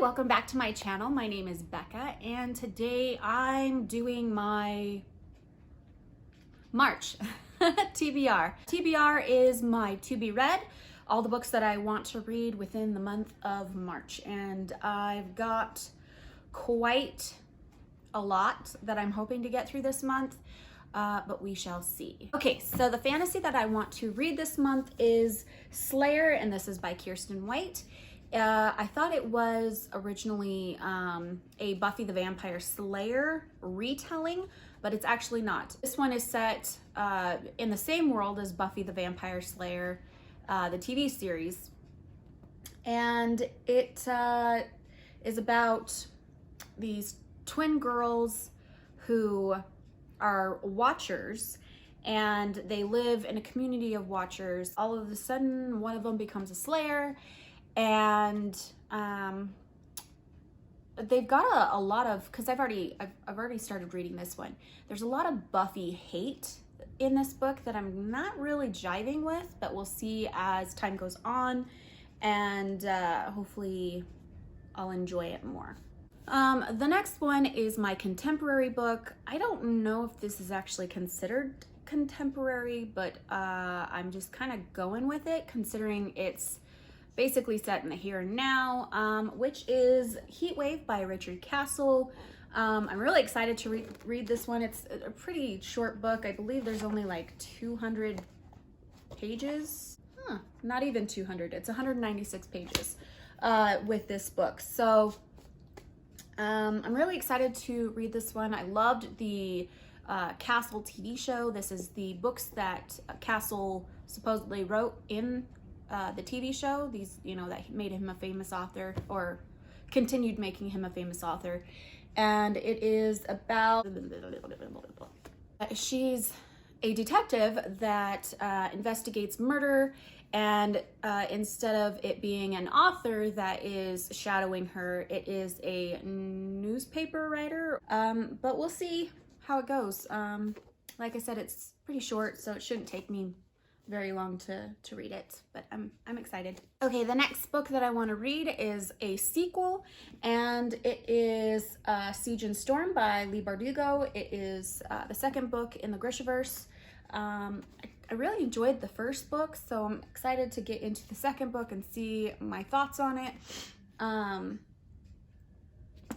welcome back to my channel. My name is Becca and today I'm doing my March TBR. TBR is my to be read, all the books that I want to read within the month of March, and I've got quite a lot that I'm hoping to get through this month, but we shall see. Okay, so the fantasy that I want to read this month is Slayer, and this is by Kirsten White. I thought it was originally a Buffy the Vampire Slayer retelling, but it's actually not. This one is set in the same world as Buffy the Vampire Slayer, the TV series. And it is about these twin girls who are watchers, and they live in a community of watchers. All of a sudden, one of them becomes a slayer, and they've got a lot of, because I've already started reading this one. There's a lot of Buffy hate in this book that I'm not really jiving with, but we'll see as time goes on, and hopefully I'll enjoy it more. The next one is my contemporary book. I don't know if this is actually considered contemporary, but I'm just kind of going with it, considering it's basically set in the here and now, which is Heatwave by Richard Castle. I'm really excited to read this one. It's a pretty short book. I believe there's only like 200 pages. Not even 200. It's 196 pages with this book. So I'm really excited to read this one. I loved the Castle TV show. This is the books that Castle supposedly wrote in the TV show, these, that made him a famous author, or continued making him a famous author. And it is about, she's a detective that investigates murder, and instead of it being an author that is shadowing her, it is a newspaper writer. But we'll see how it goes. Like I said, it's pretty short, so it shouldn't take me very long to read it, but I'm excited. Okay, the next book that I want to read is a sequel, and it is Siege and Storm by Leigh Bardugo. It is the second book in the Grishaverse. I really enjoyed the first book, so I'm excited to get into the second book and see my thoughts on it.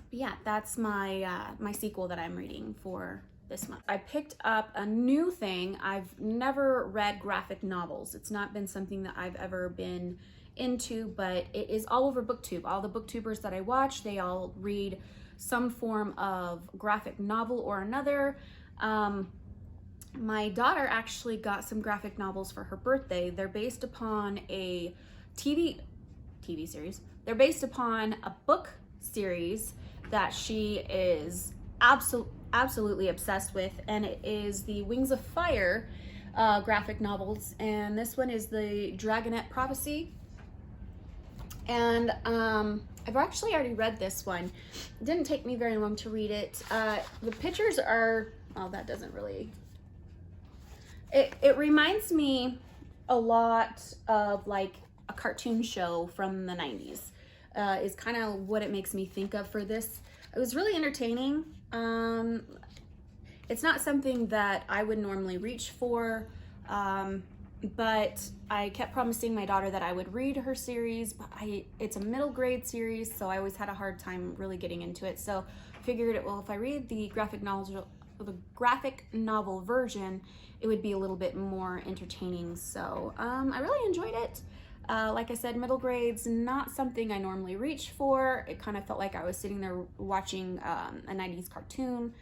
Yeah, that's my my sequel that I'm reading for this month. I picked up a new thing. I've never read graphic novels. It's not been something that I've ever been into, but it is all over BookTube. All the booktubers that I watch, they all read some form of graphic novel or another. My daughter actually got some graphic novels for her birthday. They're based upon a TV series. They're based upon a book series that she is absolutely obsessed with, and it is the Wings of Fire graphic novels, and this one is the Dragonette Prophecy. And I've actually already read this one. It didn't take me very long to read it. The pictures are, oh, that doesn't really, it reminds me a lot of like a cartoon show from the 90s, is kind of what it makes me think of for this. It was really entertaining. It's not something that I would normally reach for, but I kept promising my daughter that I would read her series, but it's a middle grade series, so I always had a hard time really getting into it. So I figured, well, if I read the graphic novel version, it would be a little bit more entertaining. So I really enjoyed it. Like I said, middle grade's not something I normally reach for. It kind of felt like I was sitting there watching a 90s cartoon.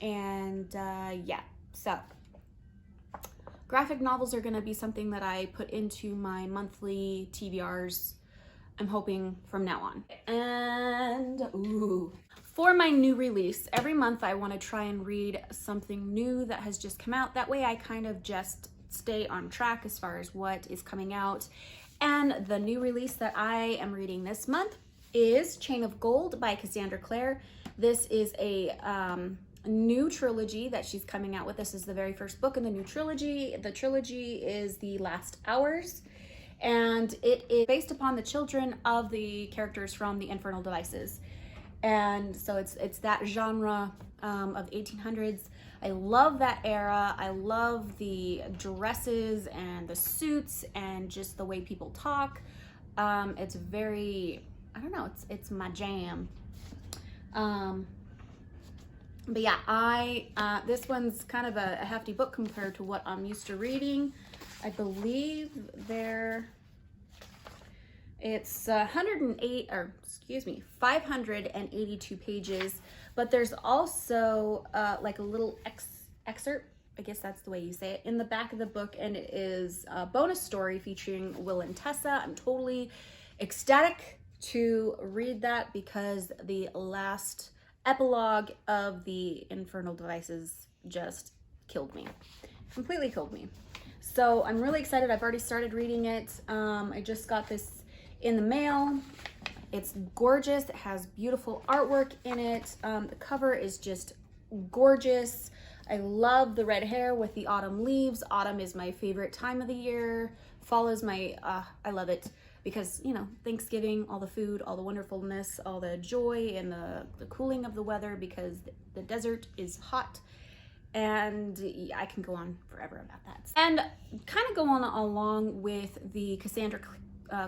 Yeah, so graphic novels are going to be something that I put into my monthly TBRs, I'm hoping, from now on. And for my new release, every month I want to try and read something new that has just come out. That way I kind of just stay on track as far as what is coming out. And the new release that I am reading this month is Chain of Gold by Cassandra Clare. This is a new trilogy that she's coming out with. This is the very first book in the new trilogy. The trilogy is The Last Hours, and it is based upon the children of the characters from the Infernal Devices. And so it's that genre of 1800s. I love that era. I love the dresses and the suits and just the way people talk. It's very, I don't know, it's my jam. But yeah, this one's kind of a hefty book compared to what I'm used to reading. I believe it's 582 pages, but there's also like a little excerpt, I guess that's the way you say it, in the back of the book, and it is a bonus story featuring Will and Tessa. I'm totally ecstatic to read that because the last epilogue of the Infernal Devices just killed me, completely killed me. So I'm really excited. I've already started reading it. I just got this in the mail. It's gorgeous. It has beautiful artwork in it. The cover is just gorgeous. I love the red hair with the autumn leaves. Autumn is my favorite time of the year. Fall is my, I love it because, you know, Thanksgiving, all the food, all the wonderfulness, all the joy and the cooling of the weather, because the desert is hot. And I can go on forever about that. And kind of go on along with the Cassandra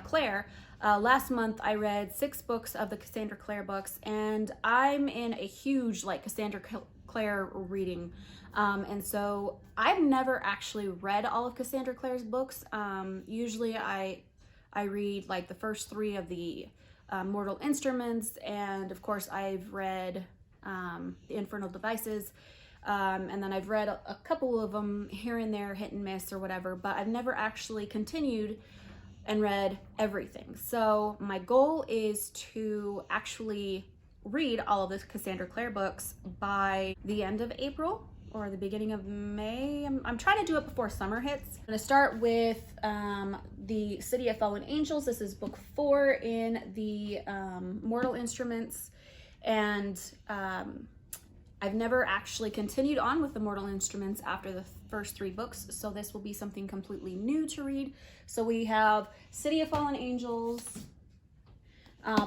Clare. Last month I read 6 books of the Cassandra Clare books, and I'm in a huge like Cassandra Clare reading. And so I've never actually read all of Cassandra Clare's books. Usually I read like the first 3 of the Mortal Instruments, and of course I've read the Infernal Devices. And then I've read a couple of them here and there, hit and miss or whatever, but I've never actually continued and read everything. So my goal is to actually read all of the Cassandra Clare books by the end of April or the beginning of May. I'm trying to do it before summer hits. I'm gonna start with the City of Fallen Angels. This is book 4 in the Mortal Instruments, and I've never actually continued on with the Mortal Instruments after the first 3 books, so this will be something completely new to read. So we have City of Fallen Angels,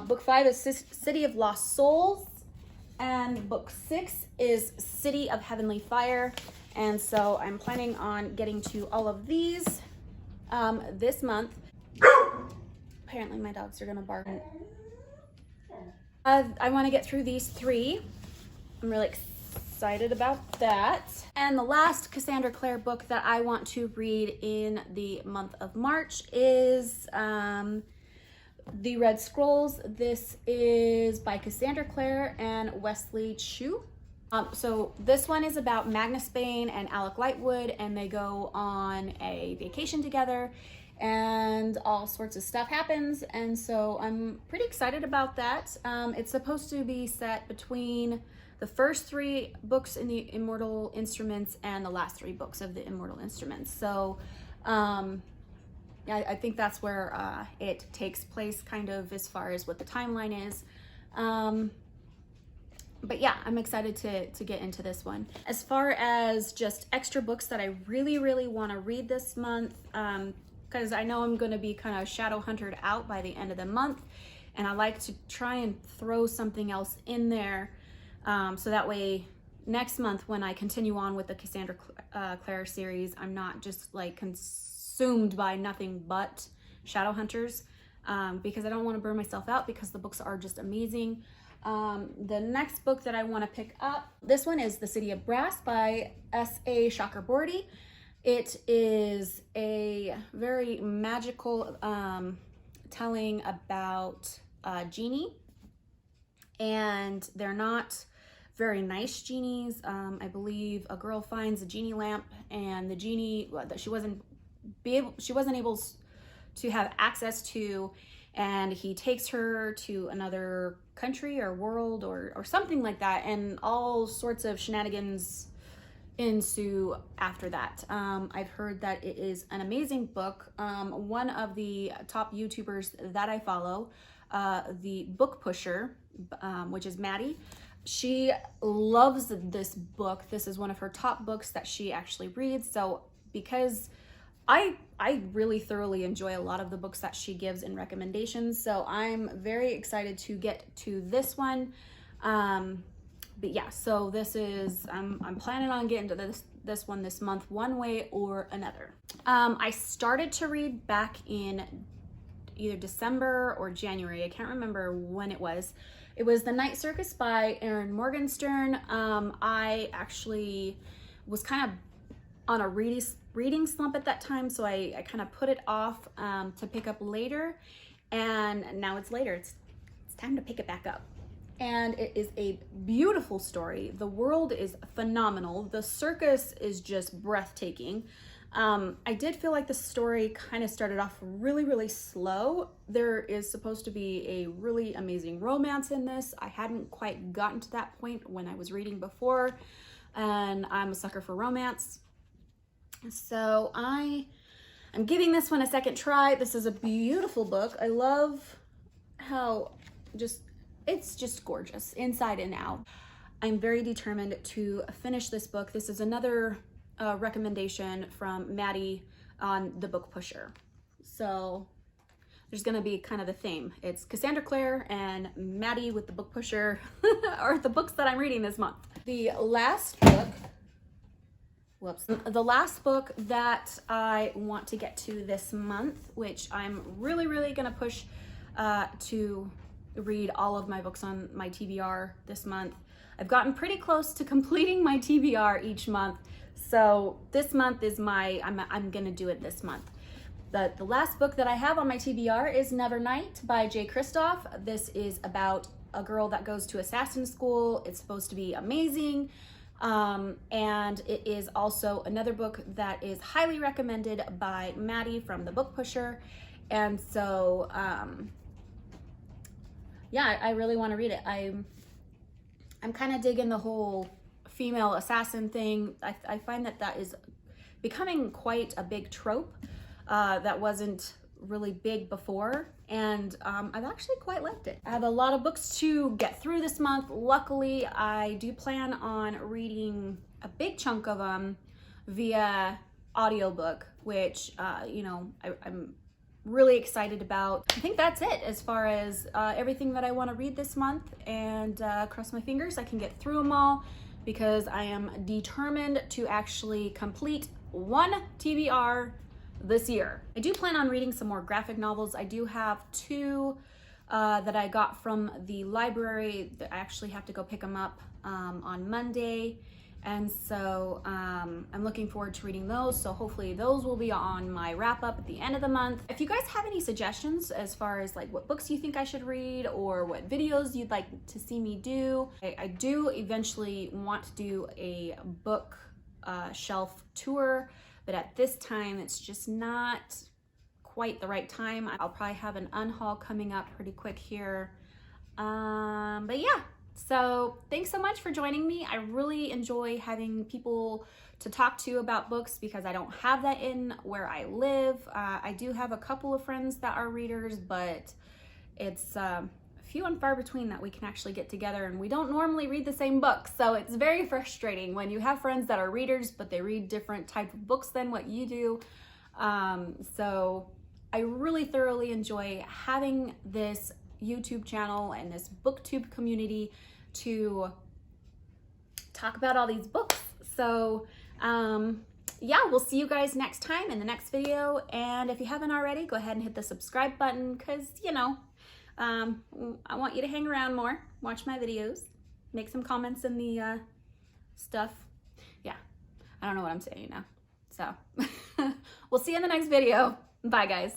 book 5 is City of Lost Souls, and book 6 is City of Heavenly Fire. And so I'm planning on getting to all of these this month. Apparently my dogs are gonna bark. I want to get through these 3. I'm really excited about that. And the last Cassandra Clare book that I want to read in the month of March is The Red Scrolls. This is by Cassandra Clare and Wesley Chu. So this one is about Magnus Bane and Alec Lightwood, and they go on a vacation together and all sorts of stuff happens, and so I'm pretty excited about that. It's supposed to be set between the first 3 books in the Immortal Instruments and the last 3 books of the Immortal Instruments. So I think that's where it takes place, kind of as far as what the timeline is. But yeah, I'm excited to get into this one. As far as just extra books that I really, really want to read this month, because I know I'm going to be kind of shadow huntered out by the end of the month, and I like to try and throw something else in there, so that way next month when I continue on with the Cassandra Clare series, I'm not just like consumed by nothing but shadow hunters, because I don't want to burn myself out, because the books are just amazing. The next book that I want to pick up, this one is The City of Brass by S.A. Chakraborty. It is a very magical telling about a genie, and they're not very nice genies. I believe a girl finds a genie lamp, and the genie that she wasn't able to have access to, and he takes her to another country or world or something like that, and all sorts of shenanigans ensue after that. I've heard that it is an amazing book. One of the top YouTubers that I follow, the Book Pusher, which is Maddie, she loves this book. This is one of her top books that she actually reads. So because I really thoroughly enjoy a lot of the books that she gives in recommendations, so I'm very excited to get to this one. But yeah, so this is, I'm planning on getting to this one this month, one way or another. I started to read back in either December or January. I can't remember when it was. It was The Night Circus by Erin Morgenstern. I actually was kind of on a reading slump at that time, so I kind of put it off to pick up later, and now it's later. It's time to pick it back up. And it is a beautiful story. The world is phenomenal. The circus is just breathtaking. I did feel like the story kind of started off really, really slow. There is supposed to be a really amazing romance in this. I hadn't quite gotten to that point when I was reading before, and I'm a sucker for romance. So I'm giving this one a second try. This is a beautiful book. I love how it's just gorgeous inside and out. I'm very determined to finish this book. This is another recommendation from Maddie on The Book Pusher. So there's gonna be kind of the theme. It's Cassandra Clare and Maddie with The Book Pusher are the books that I'm reading this month. The last book that I want to get to this month, which I'm really, really gonna push to read all of my books on my TBR this month. I've gotten pretty close to completing my TBR each month, so this month is I'm gonna do it this month. The last book that I have on my TBR is Never Night by Jay Kristoff. This is about a girl that goes to assassin school. It's supposed to be amazing, and it is also another book that is highly recommended by Maddie from The Book Pusher, and so yeah, I really want to read it. I'm kind of digging the whole female assassin thing. I find that is becoming quite a big trope that wasn't really big before, and I've actually quite liked it. I have a lot of books to get through this month. Luckily, I do plan on reading a big chunk of them via audiobook, which I'm really excited about. I think that's it as far as everything that I want to read this month, and cross my fingers I can get through them all, because I am determined to actually complete one TBR this year. I do plan on reading some more graphic novels. I do have two that I got from the library that I actually have to go pick them up on Monday. And so I'm looking forward to reading those. So hopefully those will be on my wrap up at the end of the month. If you guys have any suggestions as far as like what books you think I should read or what videos you'd like to see me do, I do eventually want to do a book shelf tour, but at this time it's just not quite the right time. I'll probably have an unhaul coming up pretty quick here. But yeah. So thanks so much for joining me. I really enjoy having people to talk to about books because I don't have that in where I live. I do have a couple of friends that are readers, but it's few and far between that we can actually get together, and we don't normally read the same books. So it's very frustrating when you have friends that are readers, but they read different type of books than what you do. So I really thoroughly enjoy having this YouTube channel and this booktube community to talk about all these books. So yeah, we'll see you guys next time in the next video, and if you haven't already, go ahead and hit the subscribe button, because I want you to hang around more, watch my videos, make some comments in the stuff. Yeah, I don't know what I'm saying now. So we'll see you in the next video. Bye guys.